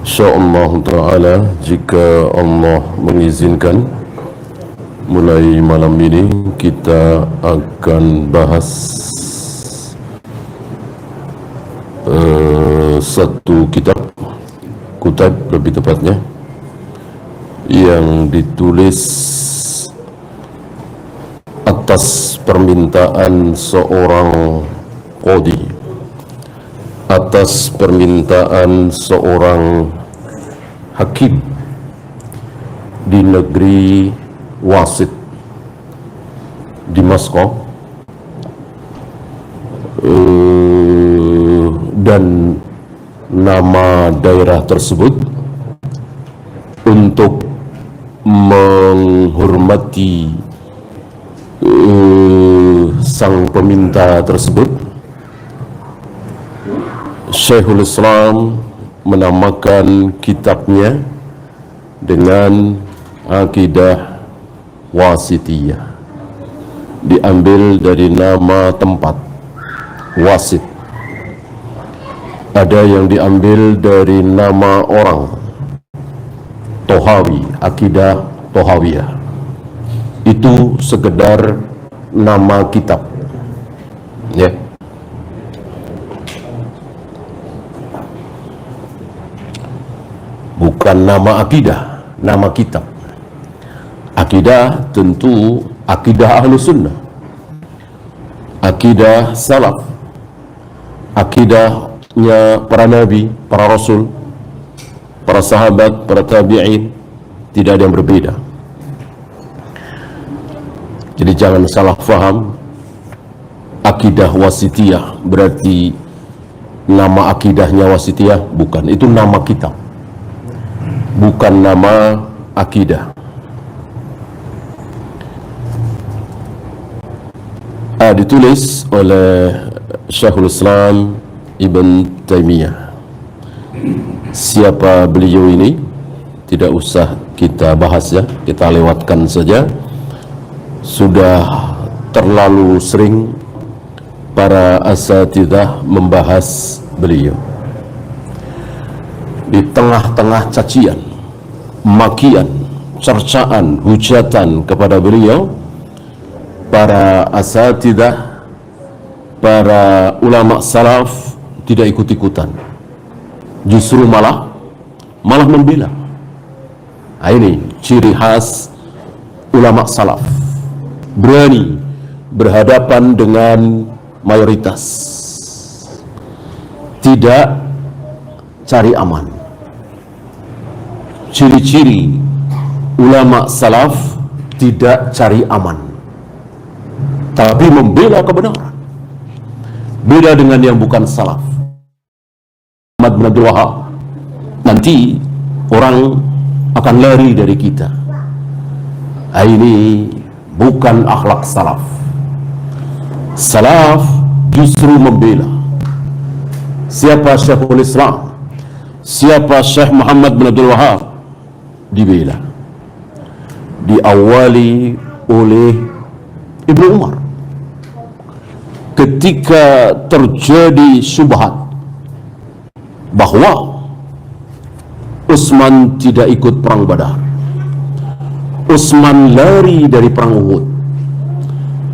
InsyaAllah ta'ala, jika Allah mengizinkan, mulai malam ini kita akan bahas satu kitab lebih tepatnya, yang ditulis atas permintaan seorang qadi, atas permintaan seorang hakim di negeri Wasit di Moskow, dan nama daerah tersebut untuk menghormati sang peminta tersebut. Syekhul Islam menamakan kitabnya dengan Aqidah Wasitiyah, diambil dari nama tempat Wasit. Ada yang diambil dari nama orang, Tohawi, Aqidah Tohawiyah. Itu sekedar nama kitab, ya. Bukan nama akidah, nama kitab. Akidah tentu akidah ahlu sunnah, akidah salaf, akidahnya para nabi, para rasul, para sahabat, para tabi'in. Tidak ada yang berbeda. Jadi jangan salah faham, akidah wasitiyah berarti nama akidahnya wasitiyah. Bukan, itu nama kitab, bukan nama akidah. Ditulis oleh Syekhul Islam Ibn Taimiyah. Siapa beliau ini? Tidak usah kita bahas, ya, kita lewatkan saja. Sudah terlalu sering para asatidzah membahas beliau. Di tengah-tengah cacian, makian, cercaan, hujatan kepada beliau, para asatidzah, para ulama salaf tidak ikut-ikutan, justru malah membela. Nah, ini ciri khas ulama salaf, berani berhadapan dengan mayoritas, tidak cari aman. Ciri-ciri ulama salaf tidak cari aman, tapi membela kebenaran. Beda dengan yang bukan salaf. Muhammad bin Abdul Wahab, nanti orang akan lari dari kita. Ini bukan akhlak salaf. Salaf justru membela. Siapa Syekhul Islam, siapa Syekh Muhammad bin Abdul Wahab, dibela. Diawali oleh Ibnu Umar ketika terjadi syubhat bahwa Utsman tidak ikut perang Badar, Utsman lari dari perang Uhud,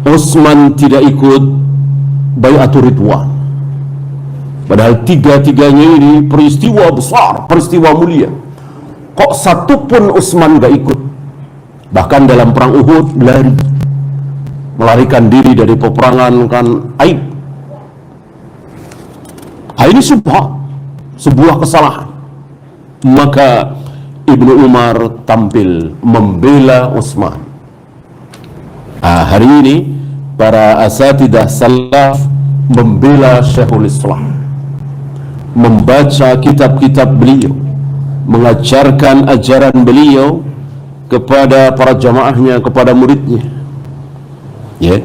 Utsman tidak ikut Bai'atul Ridwan. Padahal tiga-tiganya ini peristiwa besar, peristiwa mulia. Kok satu pun Utsman gak ikut? Bahkan dalam perang Uhud lari, melarikan diri dari peperangan, kan aib. Ini sebuah kesalahan. Maka Ibnu Umar tampil membela Utsman. Hari ini para asatidzah salaf membela Syekhul Islam, membaca kitab-kitab beliau, mengajarkan ajaran beliau kepada para jamaahnya, kepada muridnya, ya.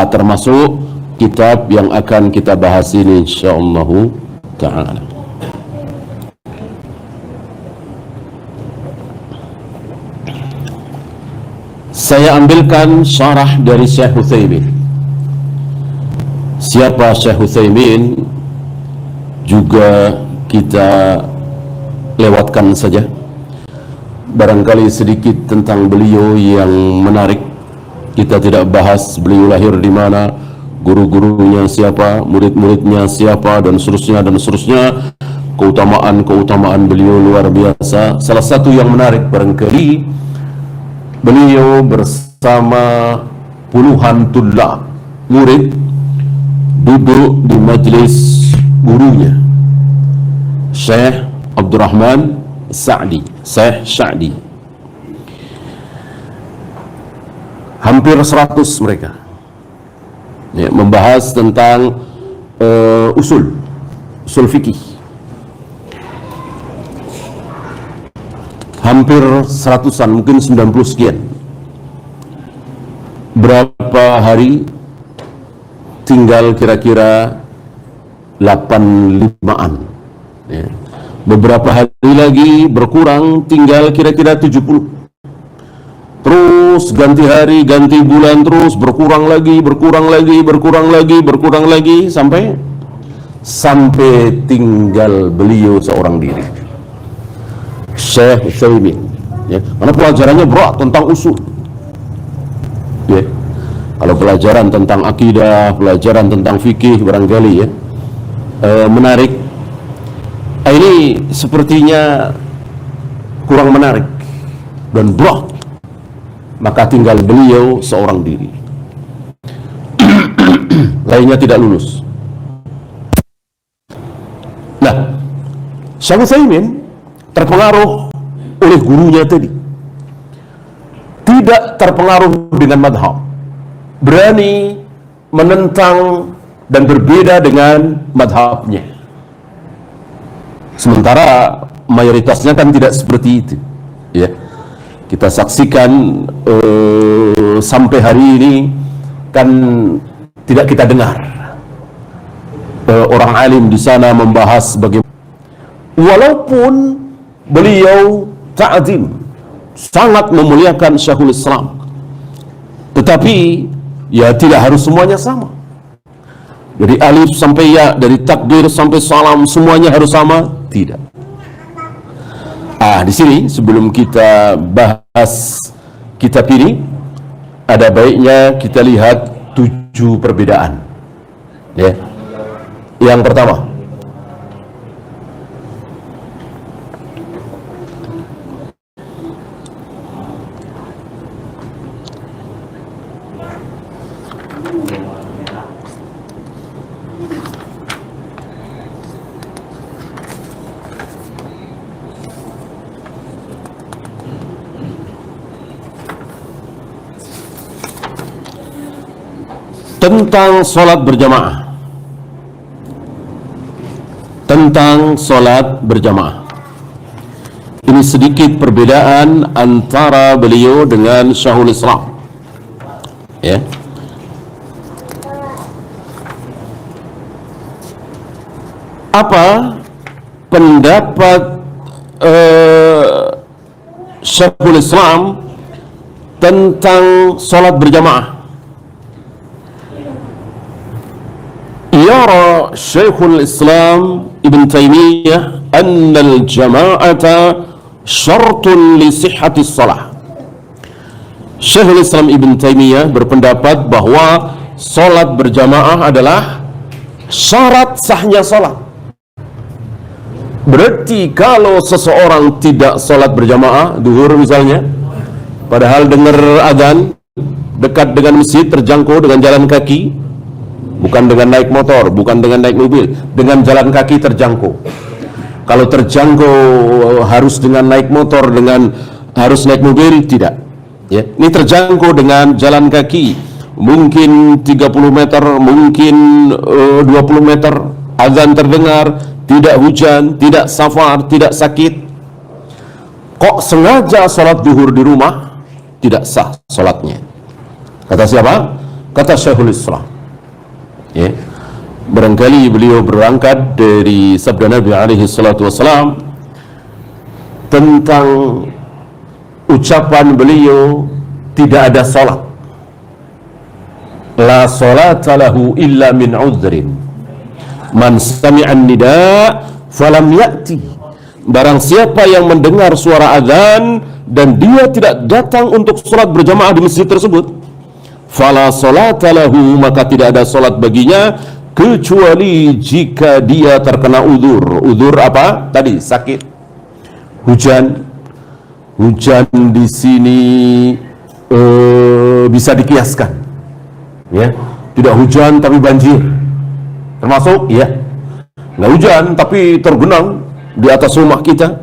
Termasuk kitab yang akan kita bahas ini insyaallah ta'ala. Saya ambilkan syarah dari Syekh Utsaimin. Siapa Syekh Utsaimin juga kita lewatkan lewatkan saja. Barangkali sedikit tentang beliau yang menarik. Kita tidak bahas beliau lahir di mana, guru-gurunya siapa, murid-muridnya siapa, dan seterusnya dan seterusnya. Keutamaan beliau luar biasa. Salah satu yang menarik barangkali, beliau bersama puluhan tulab, murid, duduk di majlis gurunya, Syekh Abdurrahman Sa'di, Syekh Sa'di. Hampir 100 mereka, ya, membahas tentang usul fikih. Hampir 100-an, mungkin 90 sekian. Berapa hari? Tinggal kira-kira 85-an, ya. Beberapa hari lagi berkurang, tinggal kira-kira 70. Terus ganti hari, ganti bulan, terus berkurang lagi, sampai tinggal beliau seorang diri, Syekh Utsaimin, ya. Karena pelajarannya berat tentang usul, ya. Kalau pelajaran tentang akidah, pelajaran tentang fikih barangkali, ya, menarik. Ini sepertinya kurang menarik dan berat, maka tinggal beliau seorang diri. Lainnya tidak lulus. Nah, Syekh Utsaimin terpengaruh oleh gurunya tadi, tidak terpengaruh dengan madhab, berani menentang dan berbeda dengan madhabnya. Sementara mayoritasnya kan tidak seperti itu, ya. Kita saksikan sampai hari ini kan tidak kita dengar orang alim di sana membahas bagaimana, walaupun beliau ta'zim, sangat memuliakan Syekhul Islam, tetapi ya tidak harus semuanya sama. Dari alif sampai ya, dari takbir sampai salam, semuanya harus sama? Tidak. Di sini sebelum kita bahas kitab ini, ada baiknya kita lihat 7 perbedaan, ya. Yang pertama, tentang solat berjamaah. Tentang solat berjamaah, ini sedikit perbedaan antara beliau dengan Syekhul Islam, ya. Apa pendapat Syekhul Islam tentang solat berjamaah? Yara Syekhul Islam Ibn Taymiyah anna al-jama'ata syartun li sihhatis salah. Syekhul Islam Ibn Taymiyah berpendapat bahwa solat berjamaah adalah syarat sahnya solat. Berarti kalau seseorang tidak solat berjamaah, duhur misalnya, padahal dengar azan, dekat dengan masjid, terjangkau dengan jalan kaki, bukan dengan naik motor, bukan dengan naik mobil, dengan jalan kaki terjangkau. Kalau terjangkau harus dengan naik motor, dengan harus naik mobil, tidak, ya. Ini terjangkau dengan jalan kaki, mungkin 30 meter, mungkin 20 meter, azan terdengar, tidak hujan, tidak safar, tidak sakit. Kok sengaja sholat duhur di rumah? Tidak sah sholatnya. Kata siapa? Kata Syekhul Islam, ya. Barangkali beliau berangkat dari sabda Nabi alaihi salatu wassalam tentang ucapan beliau, tidak ada salat, la salata lahu illa min udhrin, man sami'an nida falam ya'ti barang siapa yang mendengar suara azan dan dia tidak datang untuk sholat berjamaah di masjid tersebut, fala salata lahu, maka tidak ada sholat baginya kecuali jika dia terkena udzur. Udzur apa? Tadi sakit, hujan. Hujan di sini bisa dikiaskan, ya. Tidak hujan tapi banjir, termasuk, ya. Nggak hujan tapi tergenang di atas rumah kita,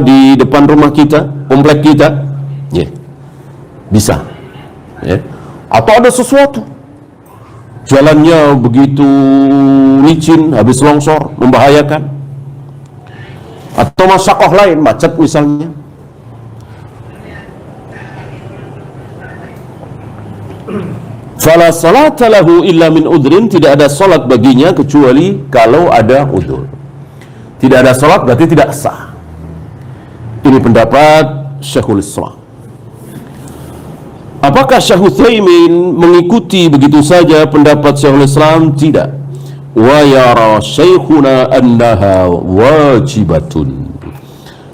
di depan rumah kita, komplek kita, ya, bisa, ya. Atau ada sesuatu, jalannya begitu licin, habis longsor, membahayakan. Atau masyakoh lain, macet misalnya. Fala salata lahu illa min udrin, tidak ada salat baginya kecuali kalau ada udzur. Tidak ada salat berarti tidak sah. Ini pendapat Syekhul Islam. Apakah Syekh Utsaimin mengikuti begitu saja pendapat Syekhul Islam? Tidak. Wa yara syekhuna annaha wajibatun.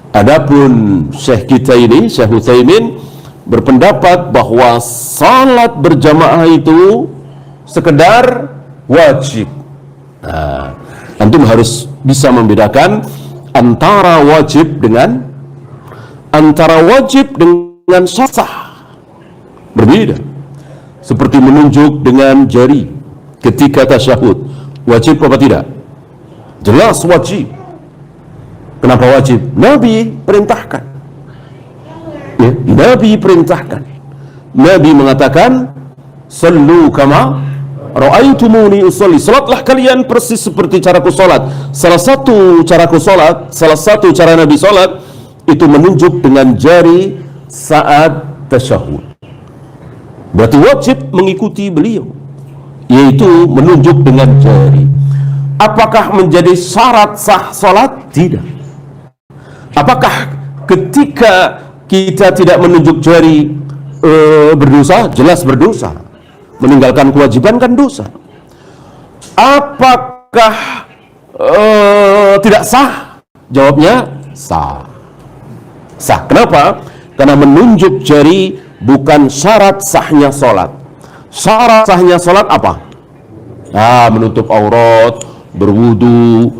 Adapun Syekh kita ini, Syekh Utsaimin, berpendapat bahwa salat berjamaah itu sekedar wajib. Antum harus bisa membedakan antara wajib dengan sah. Berbeda. Seperti menunjuk dengan jari ketika tasyahud, wajib apa tidak? Jelas wajib. Kenapa wajib? Nabi perintahkan. Ya, Nabi perintahkan. Nabi mengatakan, "Sallu kama ra'aitumuni usolli." Salatlah kalian persis seperti caraku salat. Salah satu caraku salat, salah satu cara Nabi salat itu menunjuk dengan jari saat tasyahud. Berarti wajib mengikuti beliau, yaitu menunjuk dengan jari. Apakah menjadi syarat sah salat? Tidak. Apakah ketika kita tidak menunjuk jari berdosa? Jelas berdosa. Meninggalkan kewajiban kan dosa. Apakah tidak sah? Jawabnya sah. Sah. Kenapa? Karena menunjuk jari bukan syarat sahnya sholat. Syarat sahnya sholat apa? Menutup aurat, berwudu,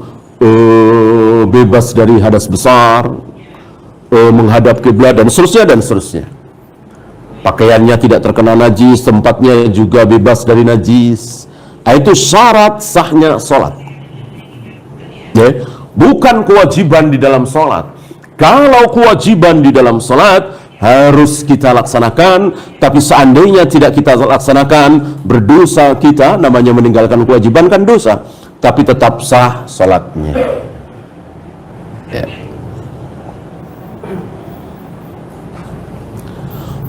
bebas dari hadas besar, menghadap kiblat, dan seterusnya dan seterusnya. Pakaiannya tidak terkena najis, tempatnya juga bebas dari najis. Itu syarat sahnya sholat, ya? Bukan kewajiban di dalam sholat. Kalau kewajiban di dalam sholat harus kita laksanakan, tapi seandainya tidak kita laksanakan, berdosa kita, namanya meninggalkan kewajiban kan dosa, tapi tetap sah sholatnya, ya.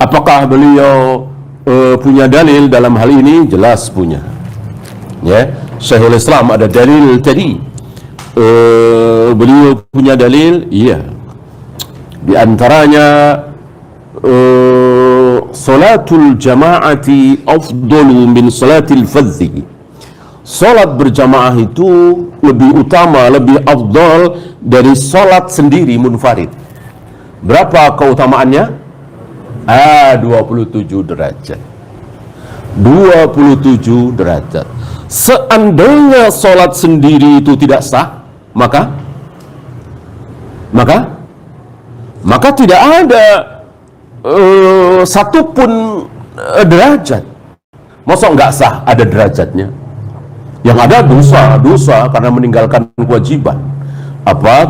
Apakah beliau punya dalil dalam hal ini? Jelas punya, ya. Syekhul Islam ada dalil tadi. Beliau punya dalil, iya. Di antaranya salatul jama'ati afdalu min salatil fadhi. Salat berjamaah itu lebih utama, lebih afdal dari salat sendiri munfarid. Berapa keutamaannya? 27 derajat. 27 derajat. Seandainya salat sendiri itu tidak sah, maka tidak ada satupun derajat. Masa nggak sah ada derajatnya? Yang ada dosa karena meninggalkan kewajiban.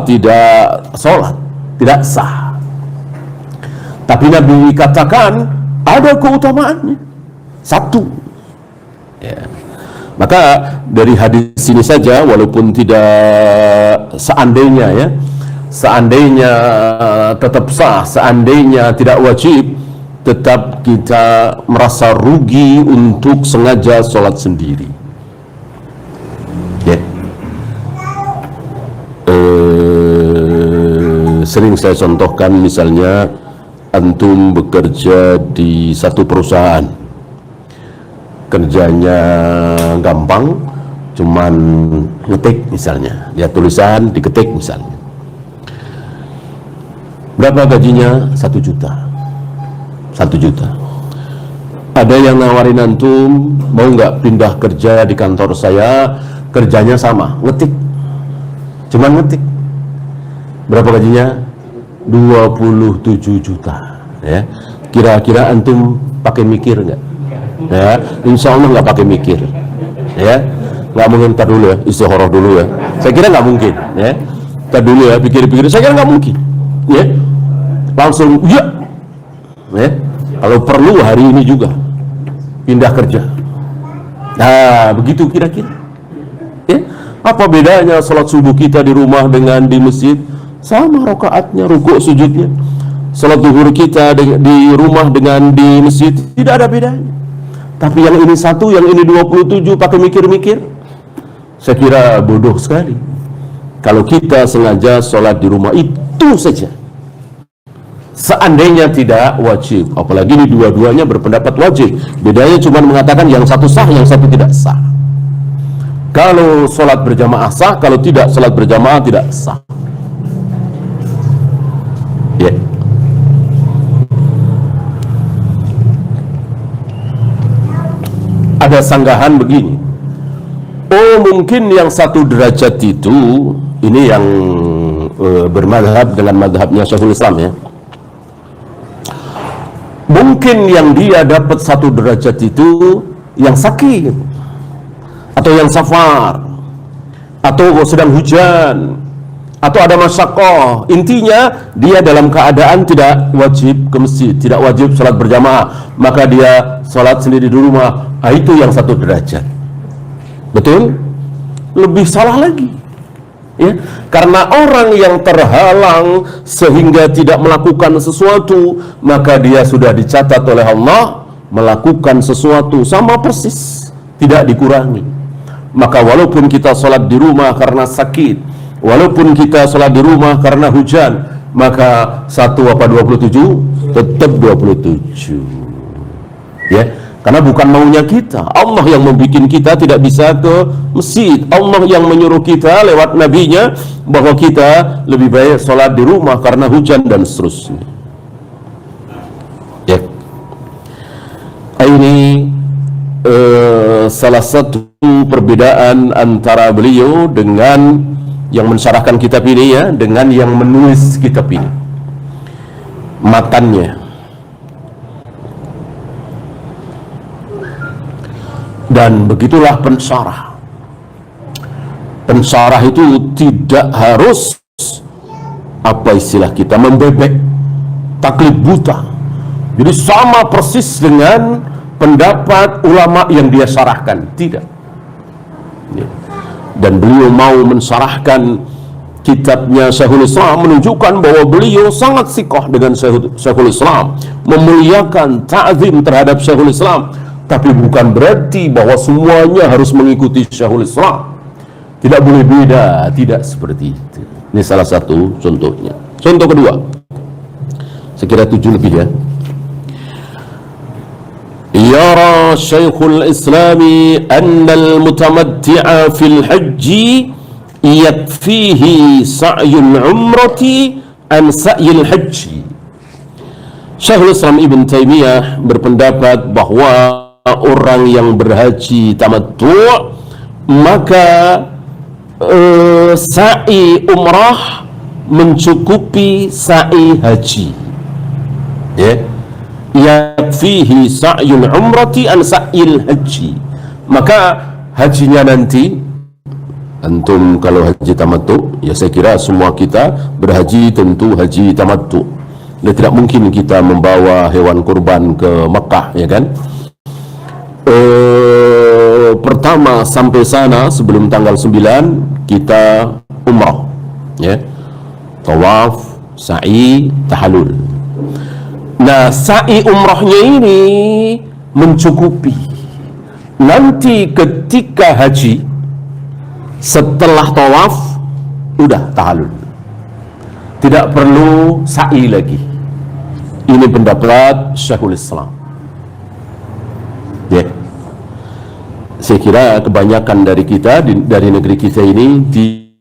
Tidak sholat, tidak sah. Tapi Nabi katakan ada keutamaannya satu, ya. Maka dari hadis ini saja, walaupun tidak, seandainya tetap sah, seandainya tidak wajib, tetap kita merasa rugi untuk sengaja sholat sendiri, ya. Sering saya contohkan, misalnya antum bekerja di satu perusahaan, kerjanya gampang, cuman ngetik misalnya, lihat tulisan diketik misalnya. Berapa gajinya? 1 juta. 1 juta. Ada yang nawarin antum, mau nggak pindah kerja di kantor saya, kerjanya sama, ngetik. Cuman ngetik. Berapa gajinya? 27 juta. Ya. Kira-kira antum pakai mikir nggak? Ya, insya Allah nggak pakai mikir. Ya, nggak mungkin. Ntar dulu ya, istikharah dulu ya. Saya kira nggak mungkin. Ya, ntar dulu ya, pikir-pikir. Saya kira nggak mungkin. Ya, langsung ya. Ya, kalau perlu hari ini juga pindah kerja. Nah, begitu kira-kira. Ya, apa bedanya sholat subuh kita di rumah dengan di masjid? Sama rakaatnya, rukuk sujudnya. Sholat zuhur kita di rumah dengan di masjid tidak ada bedanya. Tapi yang ini 1, yang ini 27 pakai mikir-mikir. Saya kira bodoh sekali. Kalau kita sengaja sholat di rumah itu saja. Seandainya tidak wajib, apalagi di dua-duanya berpendapat wajib. Bedanya cuma mengatakan yang satu sah, yang satu tidak sah. Kalau sholat berjamaah sah, kalau tidak sholat berjamaah tidak sah. Ya. Ada sanggahan begini. Oh, mungkin yang 1 derajat itu, ini yang bermadhab dengan madhabnya Syekhul Islam ya. Mungkin yang dia dapat 1 derajat itu yang sakit, atau yang safar, atau sedang hujan, atau ada masyaqqah. Intinya dia dalam keadaan tidak wajib ke masjid, tidak wajib sholat berjamaah, maka dia sholat sendiri di rumah. Nah, itu yang 1 derajat. Betul? Lebih salah lagi. Ya, karena orang yang terhalang sehingga tidak melakukan sesuatu, maka dia sudah dicatat oleh Allah melakukan sesuatu sama persis, tidak dikurangi. Maka walaupun kita sholat di rumah karena sakit, walaupun kita sholat di rumah karena hujan, maka 1 apa 27? Tetap 27. Ya, karena bukan maunya kita. Allah yang membuat kita tidak bisa ke masjid. Allah yang menyuruh kita lewat nabinya bahwa kita lebih baik sholat di rumah karena hujan dan seterusnya. Ya. Ini salah satu perbedaan antara beliau dengan yang mensyarahkan kitab ini ya, dengan yang menulis kitab ini. Matannya. Dan begitulah pensyarah. Pensyarah itu tidak harus, apa istilah kita, membebek, taklid buta. Jadi sama persis dengan pendapat ulama yang dia syarahkan. Tidak. Dan beliau mau mensyarahkan kitabnya Syekhul Islam, menunjukkan bahwa beliau sangat siqah dengan Syekhul Islam, memuliakan, ta'zim terhadap Syekhul Islam. Tapi bukan berarti bahwa semuanya harus mengikuti Syekhul Islam. Tidak boleh beda, tidak seperti itu. Ini salah satu contohnya. Contoh kedua, sekira 7 lebih ya. Yara Syekhul Islami annal mutamatti'a fil haji yakfihi sa'yul umrati an sa'yil haji. Syekhul Islam Ibn Taimiyah berpendapat bahwa orang yang berhaji tamattu' maka sa'i umrah mencukupi sa'i haji. Ya, yakfihi sa'yul umrati an sa'il haji. Maka hajinya nanti, antum kalau haji tamattu, ya saya kira semua kita berhaji tentu haji tamattu. Dan tidak mungkin kita membawa hewan kurban ke Mekah, ya kan? Pertama sampai sana sebelum tanggal 9 kita umrah, ya, tawaf, sa'i, tahallul. Nah, sa'i umrahnya ini mencukupi. Nanti ketika haji, setelah tawaf udah tahallul, tidak perlu sa'i lagi. Ini pendapat Syekhul Islam. Ya, saya kira kebanyakan dari kita dari negeri kita ini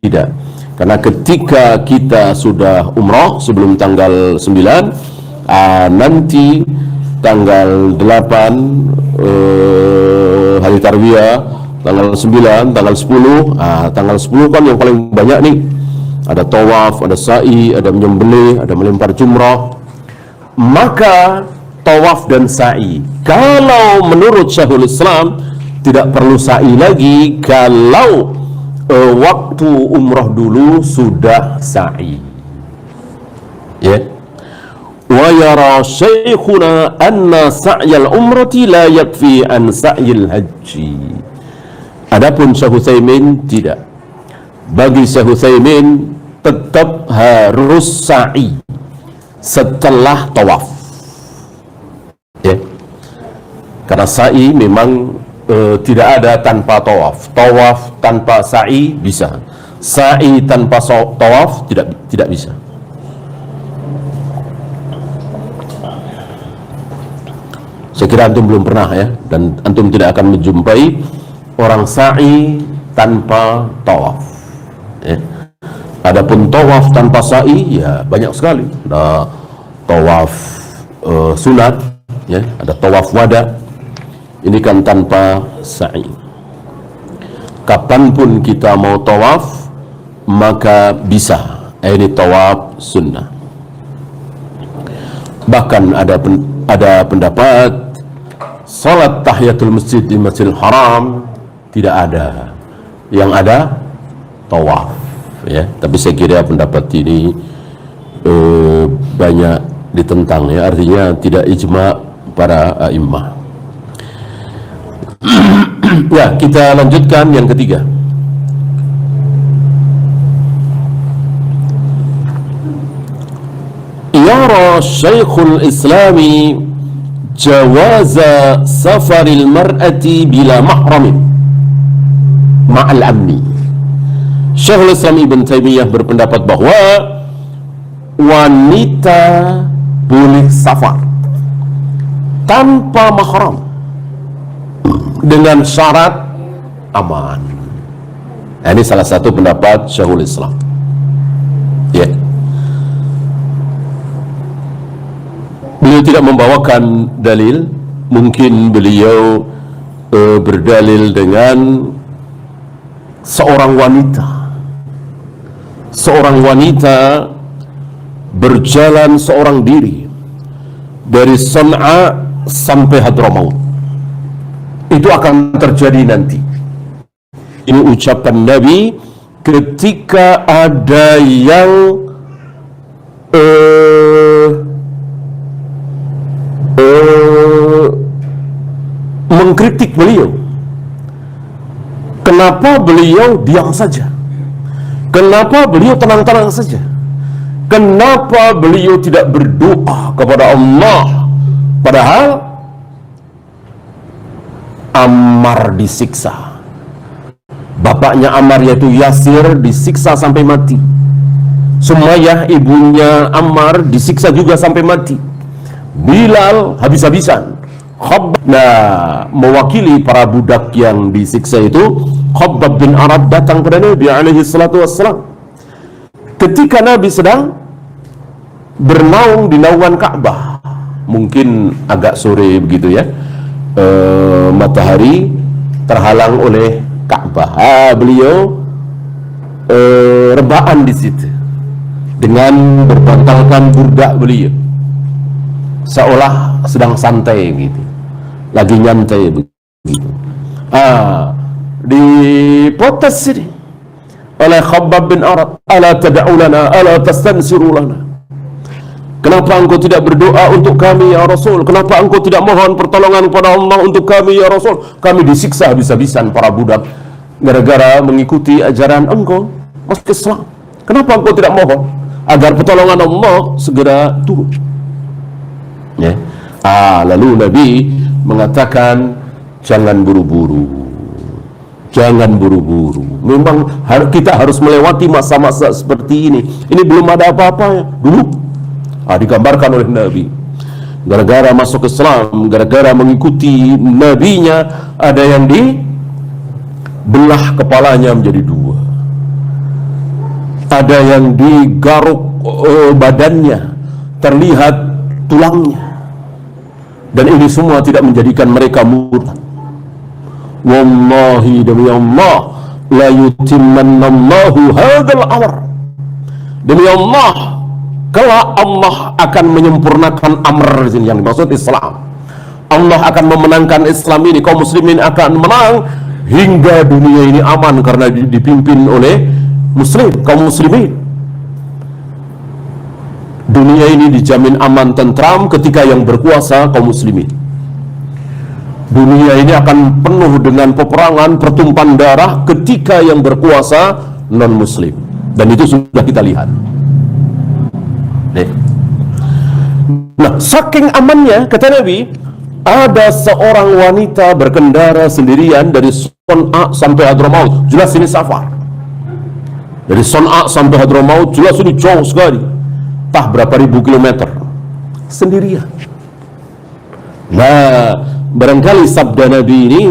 tidak. Karena ketika kita sudah umrah sebelum tanggal 9, nanti tanggal 8 hari tarwiyah, tanggal 9, tanggal 10, tanggal 10 kan yang paling banyak nih. Ada tawaf, ada sa'i, ada menyembelih, ada melempar jumrah. Maka tawaf dan sa'i, kalau menurut Syekhul Islam tidak perlu sa'i lagi kalau waktu umrah dulu sudah sa'i. Ya. Wa yara syekhuna anna sa'yal umrati la yakfi an sa'yil haji. Adapun Syekh Utsaimin tidak. Bagi Syekh Utsaimin tetap harus sa'i setelah tawaf. Ya. Karena sa'i memang tidak ada tanpa tawaf. Tawaf tanpa sa'i bisa. Sa'i tanpa tawaf tidak bisa. Saya kira antum belum pernah ya, dan antum tidak akan menjumpai orang sa'i tanpa tawaf. Ya. Adapun tawaf tanpa sa'i ya banyak sekali. Ada tawaf sunat, ya, ada tawaf wada. Ini kan tanpa sa'i. Kapanpun kita mau tawaf maka bisa. Ini tawaf sunnah. Bahkan ada pendapat salat tahiyatul masjid di Masjidil Haram tidak ada. Yang ada tawaf, ya. Tapi saya kira pendapat ini banyak ditentang, ya. Artinya tidak ijma para a'immah. Ya, kita lanjutkan yang ketiga. Yara Syekhul Islami jawaza safaril mar'ati bila mahramin ma'al amni. Syekhul Islam Ibn Taimiyah berpendapat bahwa wanita boleh safar tanpa mahram dengan syarat aman. Ini salah satu pendapat Syekhul Islam. Ya. Beliau tidak membawakan dalil. Mungkin beliau berdalil dengan seorang wanita berjalan seorang diri dari San'a sampai Hadramaut. Itu akan terjadi nanti. Ini ucapan Nabi ketika ada yang mengkritik beliau. Kenapa beliau diam saja? Kenapa beliau tenang-tenang saja? Kenapa beliau tidak berdoa kepada Allah? Padahal Ammar disiksa. Bapaknya Ammar yaitu Yasir disiksa sampai mati. Sumayyah ibunya Ammar disiksa juga sampai mati. Bilal habis-habisan. Mewakili para budak yang disiksa itu, Khabbab bin Arad datang kepada Nabi alaihi salatu wassalam. Ketika Nabi sedang bernaung di naungan Ka'bah, mungkin agak sore begitu ya, matahari terhalang oleh Ka'bah. Beliau rebahan di situ dengan berbantalkan burdak beliau, seolah sedang santai gitu, lagi nyantai begitu. Diprotes ini oleh Khabbab bin Arad, ala tad'u lana, ala tastansiru lana. Kenapa engkau tidak berdoa untuk kami ya Rasul? Kenapa engkau tidak mohon pertolongan kepada Allah untuk kami ya Rasul? Kami disiksa habis-habisan para budak gara-gara mengikuti ajaran engkau masuk Islam. Kenapa engkau tidak mohon agar pertolongan Allah segera turun? Ya. Lalu Nabi mengatakan jangan buru-buru. Jangan buru-buru. Memang kita harus melewati masa-masa seperti ini. Ini belum ada apa-apanya. Dulu digambarkan oleh Nabi, gara-gara masuk Islam, gara-gara mengikuti nabinya, ada yang dibelah kepalanya menjadi dua, ada yang digaruk badannya, terlihat tulangnya, dan ini semua tidak menjadikan mereka murtad. Wallahi, demi Allah, la yutimmannallahu hadzal amr, demi Allah, kelak Allah akan menyempurnakan amr yang dimaksud Islam. Allah akan memenangkan Islam ini, kaum muslimin akan menang hingga dunia ini aman karena dipimpin oleh muslim, kaum muslimin. Dunia ini dijamin aman tentram ketika yang berkuasa kaum muslimin. Dunia ini akan penuh dengan peperangan, pertumpahan darah ketika yang berkuasa non muslim, dan itu sudah kita lihat. Nah, saking amannya, kata Nabi, ada seorang wanita berkendara sendirian dari Son'a sampai Hadramaut. Jelas ini safar. Dari Son'a sampai Hadramaut, jelas ini jauh sekali. Entah berapa ribu kilometer. Sendirian. Nah, barangkali sabda Nabi ini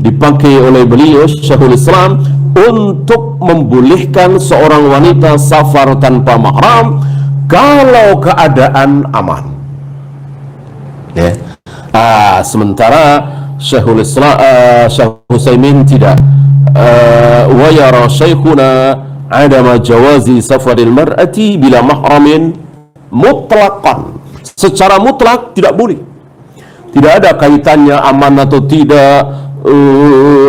dipakai oleh beliau, Syekhul Islam, untuk membolehkan seorang wanita safar tanpa mahram kalau keadaan aman. Ya. Sementara Syekhul Islam, Syekh Utsaimin tidak. Wa yara syekhuna adama jawazi safaril mar'ati bila mahramin mutlaqan. Secara mutlak tidak boleh. Tidak ada kaitannya aman atau tidak,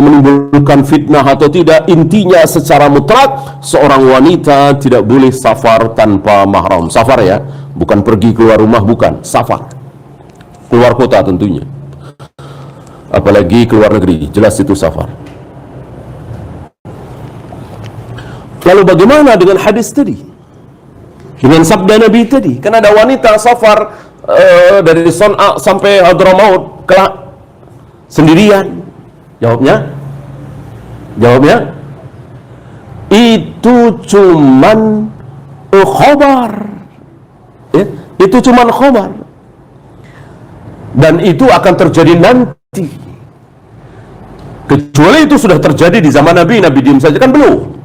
menimbulkan fitnah atau tidak. Intinya secara mutlak seorang wanita tidak boleh safar tanpa mahram. Safar ya, bukan pergi keluar rumah, bukan. Safar keluar kota tentunya, apalagi keluar negeri, jelas itu safar. Lalu bagaimana dengan hadis tadi, dengan sabda Nabi tadi? Kan ada wanita safar dari Son'a sampai Hadramaut kelak sendirian. Jawabnya itu cuman khobar, ya? Itu cuman khobar, dan itu akan terjadi nanti. Kecuali itu sudah terjadi di zaman Nabi, Nabi diam saja kan belum.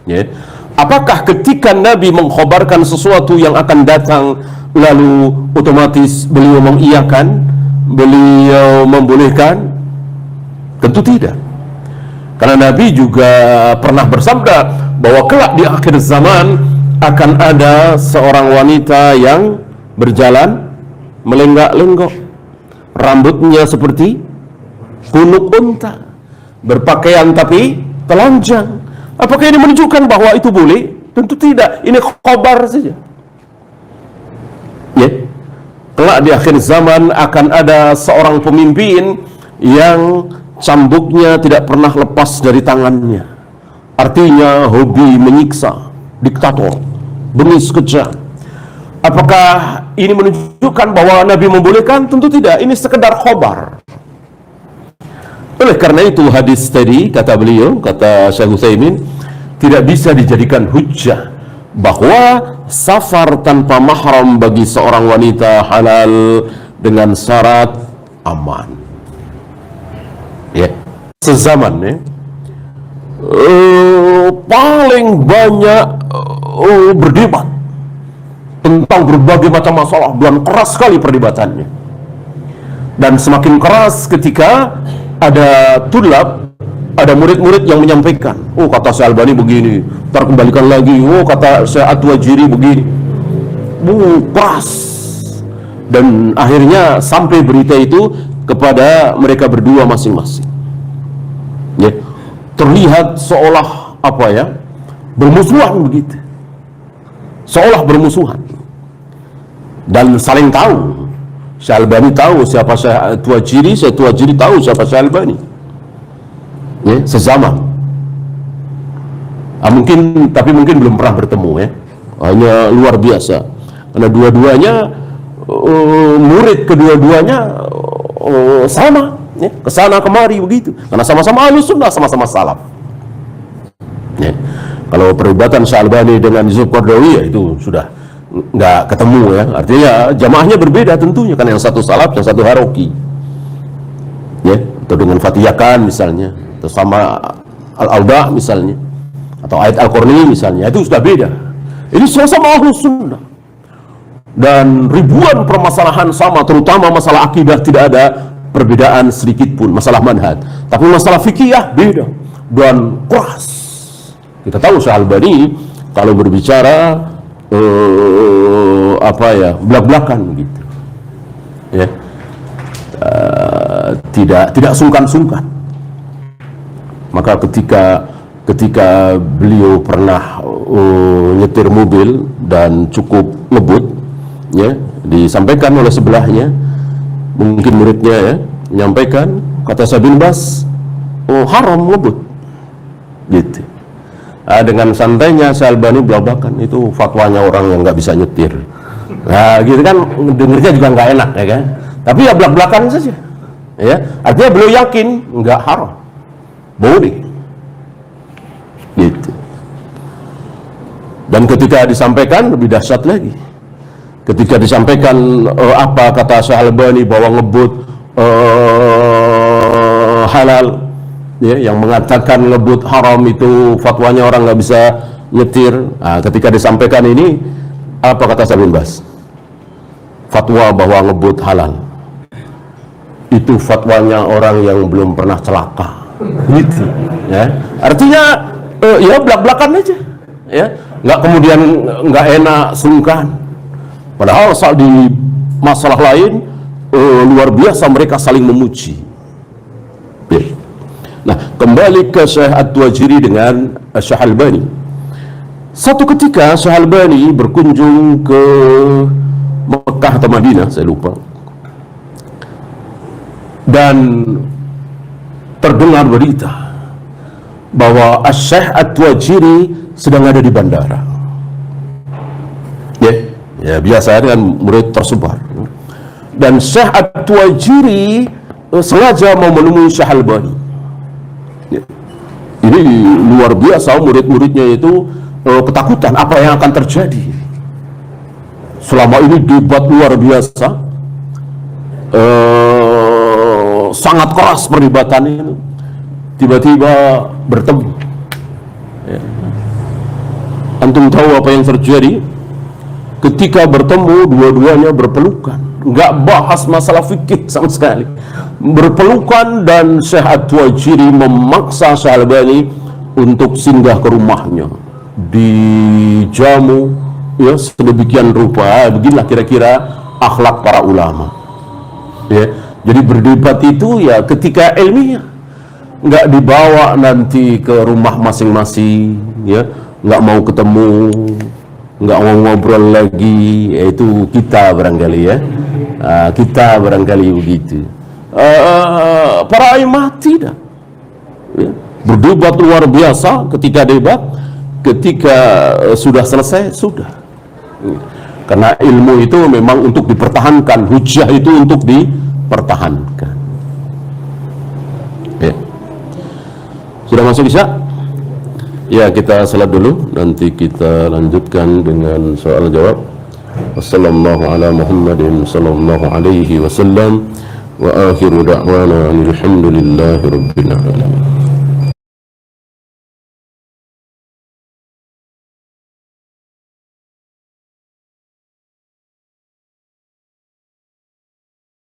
Ya. Apakah ketika Nabi mengkhabarkan sesuatu yang akan datang, lalu otomatis beliau mengiyakan, beliau membolehkan? Tentu tidak. Karena Nabi juga pernah bersabda bahwa kelak di akhir zaman akan ada seorang wanita yang berjalan melenggak-lenggok, rambutnya seperti punuk unta, berpakaian tapi telanjang. Apakah ini menunjukkan bahwa itu boleh? Tentu tidak. Ini khabar saja. Ya. Kelak di akhir zaman akan ada seorang pemimpin yang cambuknya tidak pernah lepas dari tangannya. Artinya hobi menyiksa, diktator, bengis kejam. Apakah ini menunjukkan bahwa Nabi membolehkan? Tentu tidak. Ini sekedar khobar. Oleh karena itu hadis tadi, kata beliau, kata Syekh Utsaimin, tidak bisa dijadikan hujjah bahwa safar tanpa mahram bagi seorang wanita halal dengan syarat aman. Ya, sezaman ya, paling banyak berdebat tentang berbagai macam masalah, dan keras sekali perdebatannya. Dan semakin keras ketika ada tulab, ada murid-murid yang menyampaikan, oh kata Syekh Albani begini, ntar kembalikan lagi, oh kata Syekh At-Tuwajiri begini, keras. Dan akhirnya sampai berita itu kepada mereka berdua masing-masing. Ya, terlihat seolah apa ya, bermusuhan begitu, seolah bermusuhan, dan saling tahu. Syekh Albani tahu siapa Syekh Tuwajiri, Syekh Tuwajiri tahu siapa Syekh Albani. Ya, sezaman. Tapi mungkin belum pernah bertemu ya. Hanya luar biasa. Karena dua-duanya murid kedua-duanya sama, ya, kesana kemari begitu. Karena sama-sama Ahlus Sunnah, sama-sama salaf. Ya. Kalau perdebatan Syekh Albani dengan Yusuf Qaradawi ya itu sudah nggak ketemu ya, artinya jamaahnya berbeda tentunya, kan yang satu salaf, yang satu haroki ya, atau dengan Fatiyakan misalnya, atau sama Al-Audah misalnya. atau ayat Al-Qur'ani misalnya, itu sudah beda. Ini sama-sama Ahlus Sunnah. Dan ribuan permasalahan sama, terutama masalah akidah tidak ada perbedaan sedikit pun, masalah manhaj. Tapi masalah fikih beda dan keras. Kita tahu Syekh Albani kalau berbicara belak-belakan gitu, ya, tidak sungkan-sungkan. Maka ketika beliau pernah nyetir mobil dan cukup ngebut, ya, disampaikan oleh sebelahnya, mungkin muridnya ya, menyampaikan, kata Syekh bin Baz, haram ngebut gitu. Dengan santainya Syekh Albani belak-belakan, itu fatwanya orang yang nggak bisa nyetir. Nah gitu kan, dengernya juga nggak enak ya kan, tapi ya belak-belakan saja ya. Artinya beliau yakin nggak haram, boleh gitu. Dan ketika disampaikan lebih dahsyat lagi, ketika disampaikan apa kata Syekh Albani bahwa ngebut halal, ya, yang mengatakan ngebut haram itu fatwanya orang nggak bisa nyetir. Nah, ketika disampaikan ini, apa kata Syekh bin Baz? Fatwa bahwa ngebut halal itu fatwanya orang yang belum pernah celaka, gitu. Ya, artinya ya belak-belakan aja, ya, nggak kemudian nggak enak sungkan. Padahal saat di masalah lain luar biasa mereka saling memuji. Ya. Nah, kembali ke Syekh At-Tuwajiri dengan Syekh Albani. Satu ketika Syekh Albani berkunjung ke Mekah atau Madinah, saya lupa, dan terdengar berita bahwa Syekh At-Tuwajiri sedang ada di bandara. Ya, biasa dengan murid tersebar. Dan Syekh At-Tuwajiri sengaja mau menemui Syekh Albani. Ya. Ini luar biasa, murid-muridnya itu ketakutan apa yang akan terjadi. Selama ini debat luar biasa, sangat keras perdebatan itu, tiba-tiba bertemu. Ya. Antum tahu apa yang terjadi? Ketika bertemu, dua-duanya berpelukan, nggak bahas masalah fikih sama sekali, berpelukan. Dan Syekh At-Tuwajiri memaksa Syekh Albani untuk singgah ke rumahnya, dijamu, ya, sedemikian rupa. Beginilah kira-kira akhlak para ulama, ya. Jadi berdebat itu ya ketika ilmiah, nggak dibawa nanti ke rumah masing-masing, ya, nggak mau ketemu, nggak mau ngobrol lagi. Itu kita barangkali, ya, kita barangkali begitu. Para imam tidak, ya, berdebat luar biasa. Ketika debat, ketika sudah selesai, sudah. Karena ilmu itu memang untuk dipertahankan, hujjah itu untuk dipertahankan. Ya. Sudah masuk Isya? Ya, kita salat dulu, nanti kita lanjutkan dengan soal jawab. Wassallallahu ala Muhammadin sallallahu alaihi wasallam wa akhiru da'wana alhamdulillahi rabbil alamin.